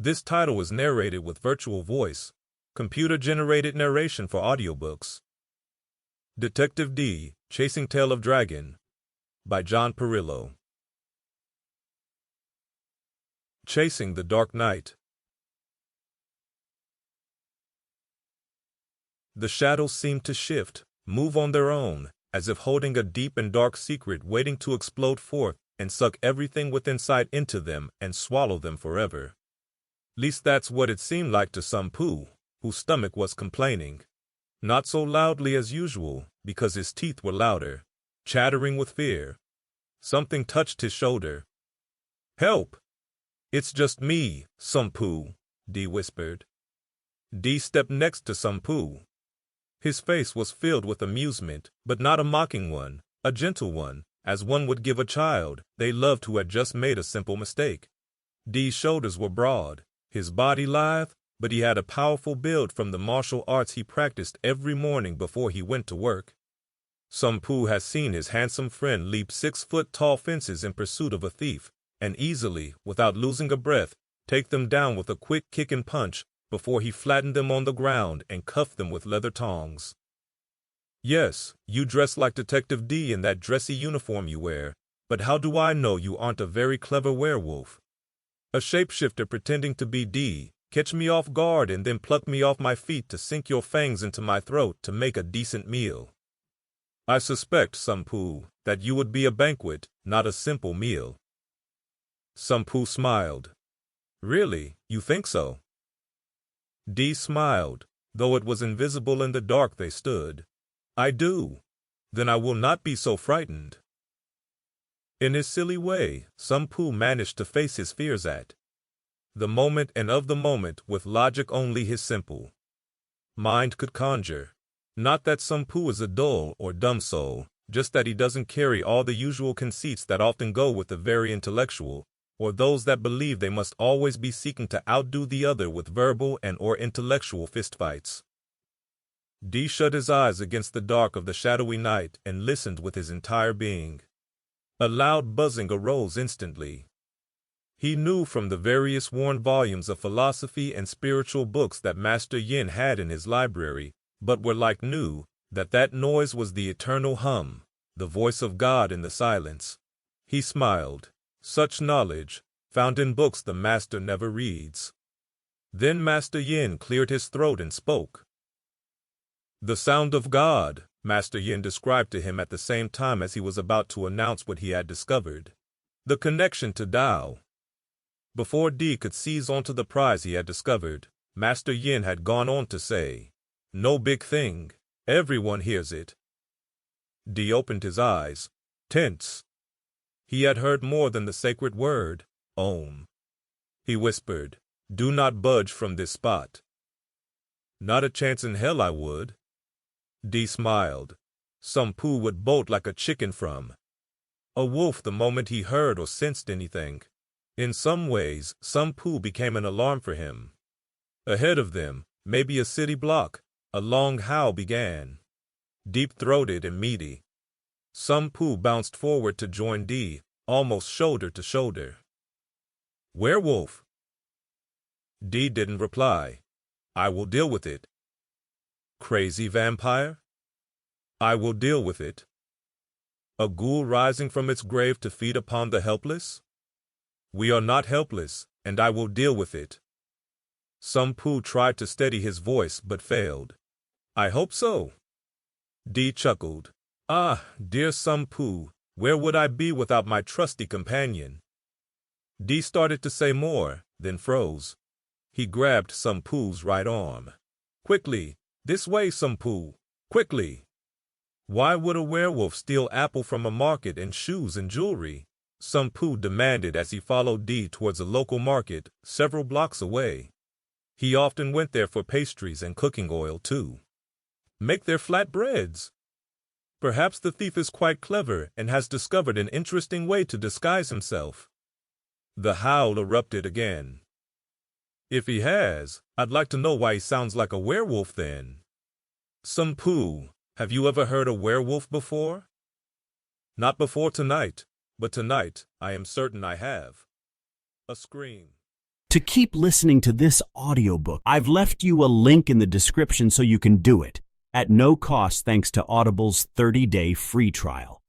This title is narrated with virtual voice, computer-generated narration for audiobooks. Detective D, Chasing Tail of Dragon, by John Pirillo. Chasing the Dark Night. The shadows seemed to shift, move on their own, as if holding a deep and dark secret waiting to explode forth and suck everything within sight into them and swallow them forever. Least that's what it seemed like to some Pooh, whose stomach was complaining. Not so loudly as usual, because his teeth were louder, chattering with fear. Something touched his shoulder. "Help! It's just me, some Pooh," D whispered. D stepped next to some Pooh. His face was filled with amusement, but not a mocking one, a gentle one, as one would give a child they loved who had just made a simple mistake. D's shoulders were broad, his body lithe, but he had a powerful build from the martial arts he practiced every morning before he went to work. Some Pooh has seen his handsome friend leap 6-foot-tall fences in pursuit of a thief, and easily, without losing a breath, take them down with a quick kick and punch before he flattened them on the ground and cuffed them with leather tongs. Yes, you dress like Detective D in that dressy uniform you wear, but how do I know you aren't a very clever werewolf? A shapeshifter pretending to be D, catch me off guard and then pluck me off my feet to sink your fangs into my throat to make a decent meal. I suspect, some Pooh, that you would be a banquet, not a simple meal. Some Pooh smiled. Really, you think so? D smiled, though it was invisible in the dark they stood. I do. Then I will not be so frightened. In his silly way, some Pooh managed to face his fears at the moment and of the moment with logic only his simple mind could conjure. Not that some Pooh is a dull or dumb soul, just that he doesn't carry all the usual conceits that often go with the very intellectual, or those that believe they must always be seeking to outdo the other with verbal and or intellectual fistfights. D shut his eyes against the dark of the shadowy night and listened with his entire being. A loud buzzing arose instantly. He knew from the various worn volumes of philosophy and spiritual books that Master Yin had in his library, but were like new, that noise was the eternal hum, the voice of God in the silence. He smiled. Such knowledge, found in books the master never reads. Then Master Yin cleared his throat and spoke. The sound of God, Master Yin described to him at the same time as he was about to announce what he had discovered. The connection to Tao. Before D could seize onto the prize he had discovered, Master Yin had gone on to say, "No big thing, everyone hears it." D opened his eyes, tense. He had heard more than the sacred word, Om. He whispered, "Do not budge from this spot." "Not a chance in hell I would." D smiled. Some Pooh would bolt like a chicken from a wolf the moment he heard or sensed anything. In some ways, some Pooh became an alarm for him. Ahead of them, maybe a city block, a long howl began. Deep-throated and meaty. Some Pooh bounced forward to join D, almost shoulder to shoulder. "Werewolf!" D didn't reply. "I will deal with it." "Crazy vampire?" "I will deal with it." "A ghoul rising from its grave to feed upon the helpless?" "We are not helpless, and I will deal with it." Some Pooh tried to steady his voice but failed. "I hope so." D chuckled. "Ah, dear Some Pooh, where would I be without my trusty companion?" D started to say more, then froze. He grabbed Some Pooh's right arm. "Quickly, this way, Some Pooh, quickly!" "Why would a werewolf steal apple from a market and shoes and jewelry?" Some Pooh demanded as he followed D towards a local market several blocks away. He often went there for pastries and cooking oil, too. Make their flat breads. Perhaps the thief is quite clever and has discovered an interesting way to disguise himself. The howl erupted again. "If he has, I'd like to know why he sounds like a werewolf then." "Some Pooh, have you ever heard a werewolf before?" "Not before tonight, but tonight I am certain I have." A scream. To keep listening to this audiobook, I've left you a link in the description so you can do it, at no cost thanks to Audible's 30-day free trial.